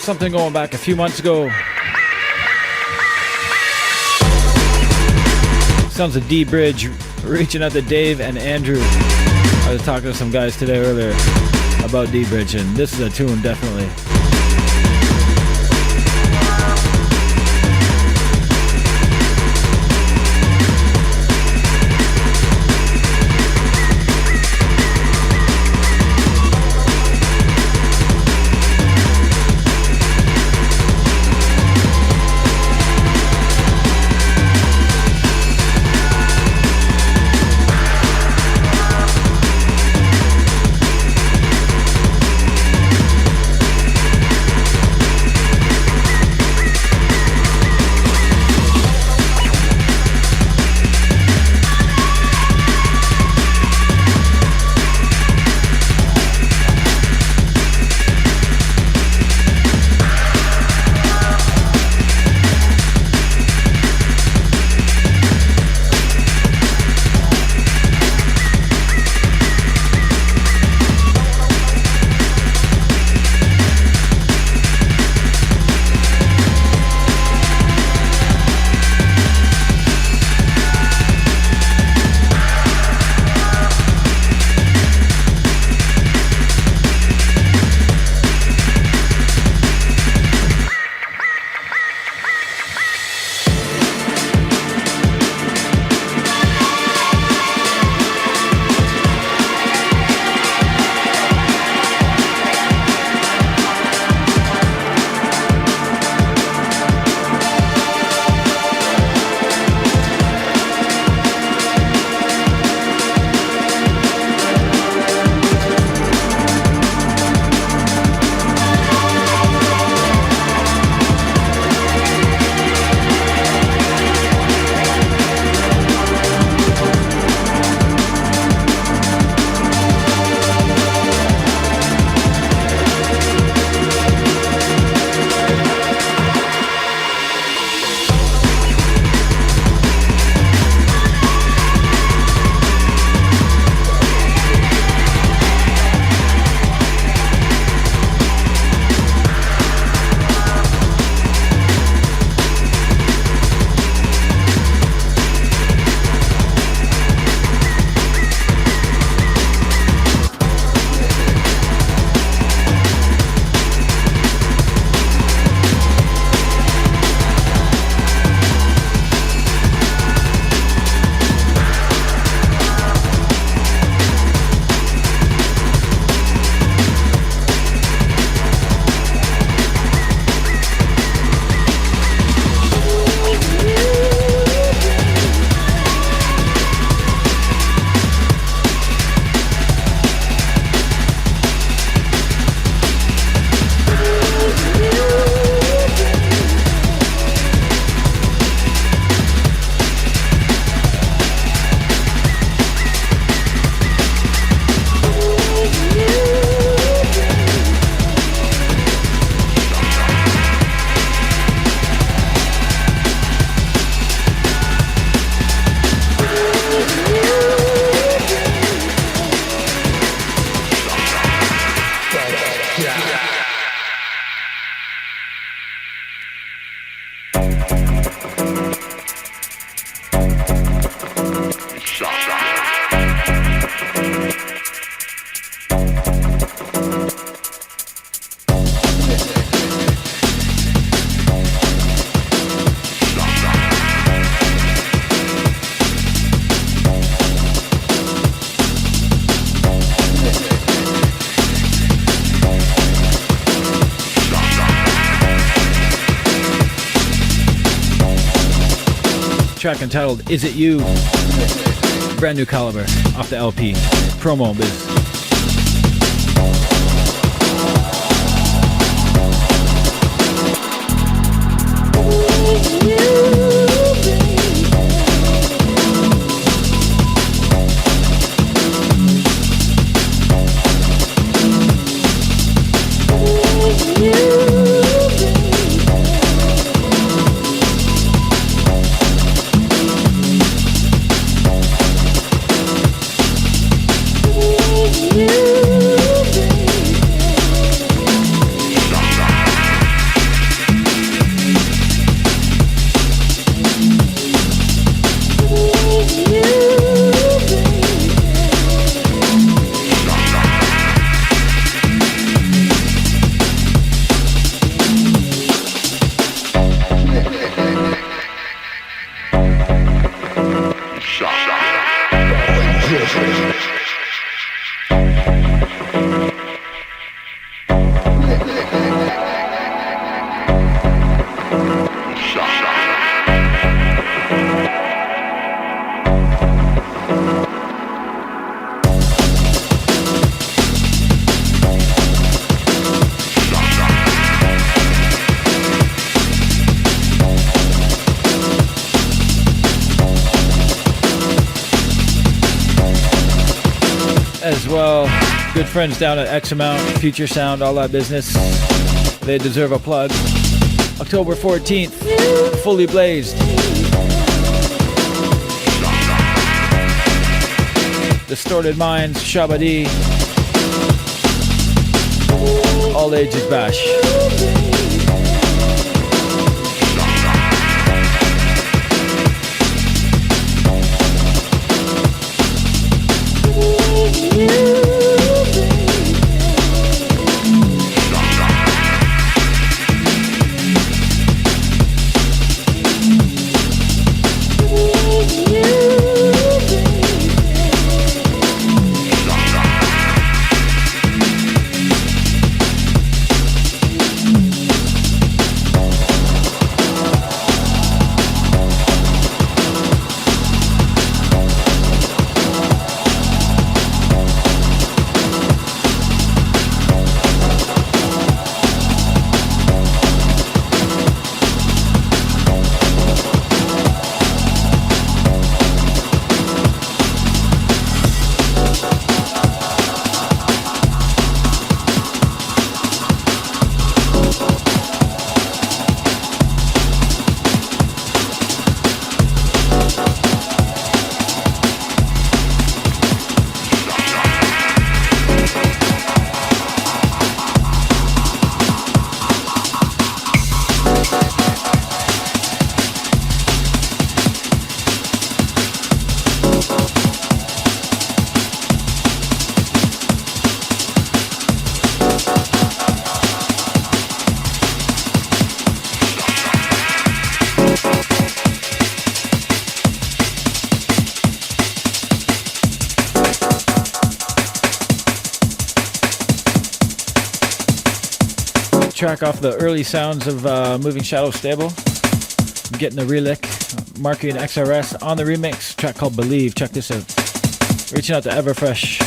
Something going back a few months ago. Sounds of D Bridge reaching out to Dave and Andrew. I was talking to some guys today earlier about D Bridge, and this is a tune definitely. track entitled Is It You? Brand new Caliber off the LP. Promo Biz. As well, good friends down at X Amount, Future Sound, all that business. They deserve a plug. October 14th, Fully Blazed. Distorted Minds, Shabadi. All Ages Bash. Track off the early sounds of Moving Shadow Stable. I'm getting a relic. Marky and XRS on the remix. Track called Believe. Check this out. Reaching out to Everfresh.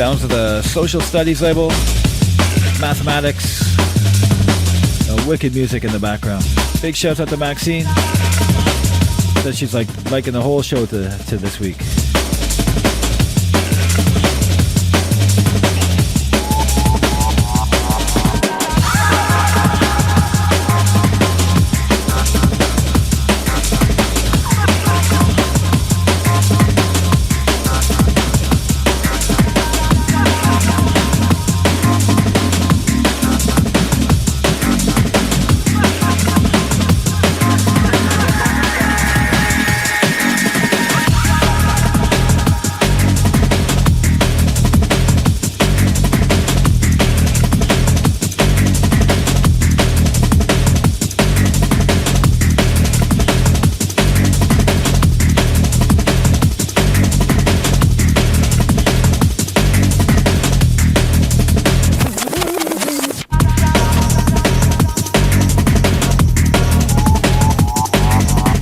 Sounds of the Social Studies label, Mathematics, wicked music in the background. Big shout out to Maxine. Said she's liking the whole show to this week.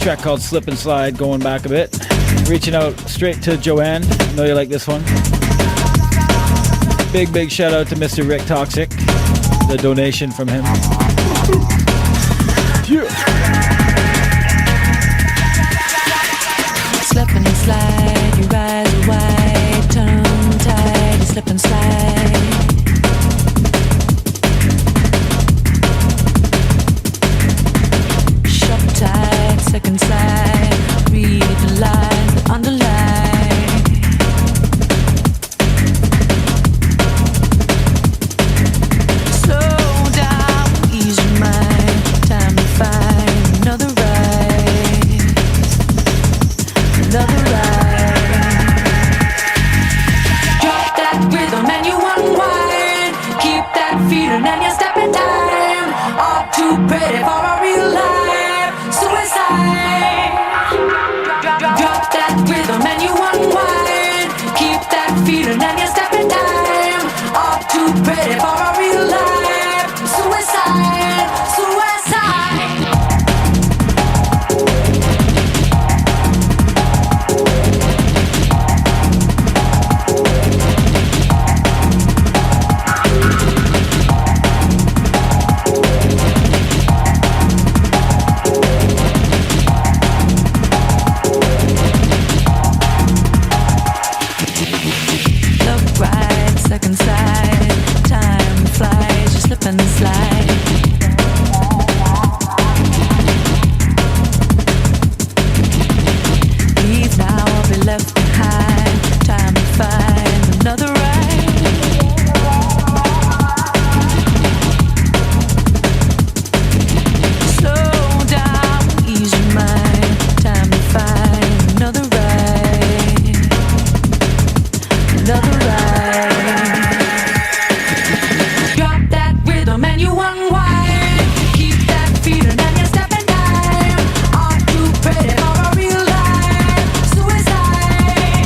Track called Slip and Slide, going back a bit. Reaching out straight to Joanne. I know you like this one. Big shout out to Mr. Rick Toxic. The donation from him. Yeah. Slip and slide, your eyes are wide, tongue tied, you slip and slide. Shut tight, second side, read the lines that underline. Slow down, ease your mind, time to find another ride. Another ride. Drop that rhythm and you unwind. Keep that feeling and you step in time. All too pretty for a real life suicide. Drop that rhythm and you unwind. Keep that feeling and you step in time. All too pretty for a real life suicide. Suicide. Look right, second side. Time flies, you slip and slide. Leave now or be left behind. Time to find another ride. Slow down, ease your mind. Time to find another ride. Another ride. Drop that rhythm and you unwind. Keep that feeling and you step in time. All too pretty for a real life suicide.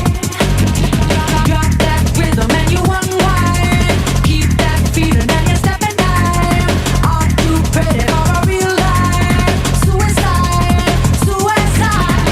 Drop that rhythm and you unwind. Keep that feeling and you step in time. All too pretty for a real life suicide. Suicide.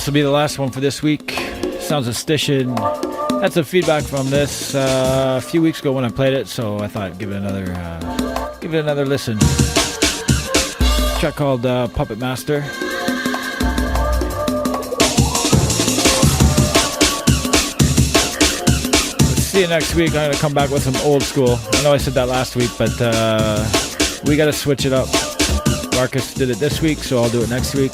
will be the last one for this week. Sounds of Station. Had some feedback from this a few weeks ago when I played it, so I thought I'd give it another listen. Track called Puppet Master. See you next week. I'm gonna come back with some old school. I know I said that last week, but we gotta switch it up. Marcus did it this week, so I'll do it next week.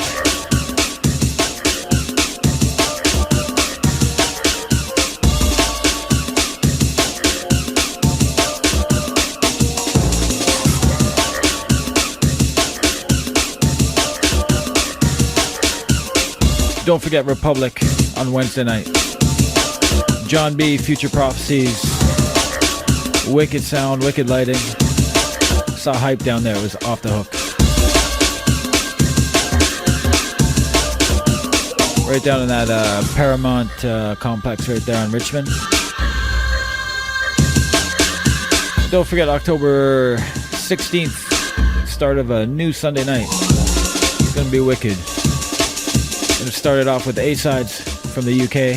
Don't forget Republic on Wednesday night. John B, Future Prophecies. Wicked sound, wicked lighting. Saw Hype down there, it was off the hook. Right down in that Paramount complex right there in Richmond. Don't forget October 16th, start of a new Sunday night. It's gonna be wicked. It started off with A-sides from the UK.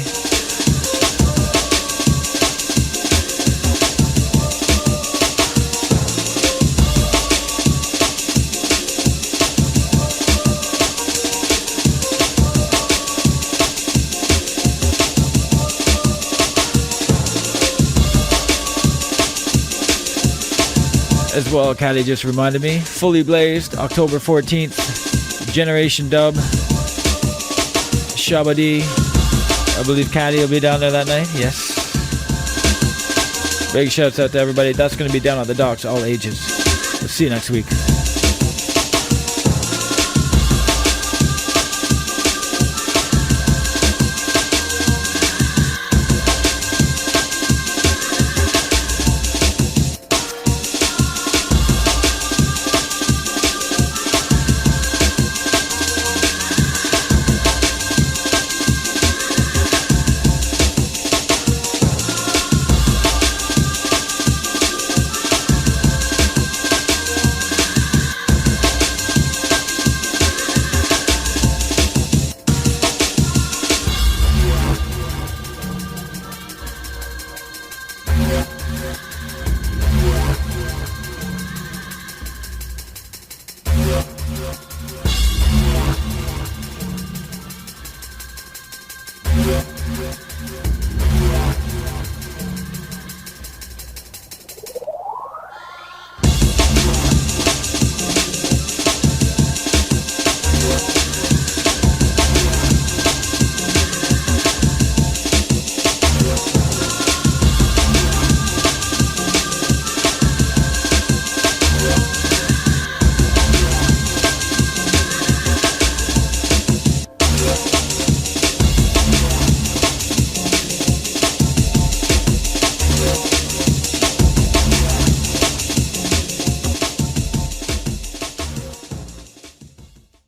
As well, Caddy just reminded me, Fully Blazed, October 14th, Generation Dub, Shabadi. I believe Caddy will be down there that night. Yes. Big shouts out to everybody. That's going to be down at the docks, all ages. We'll see you next week.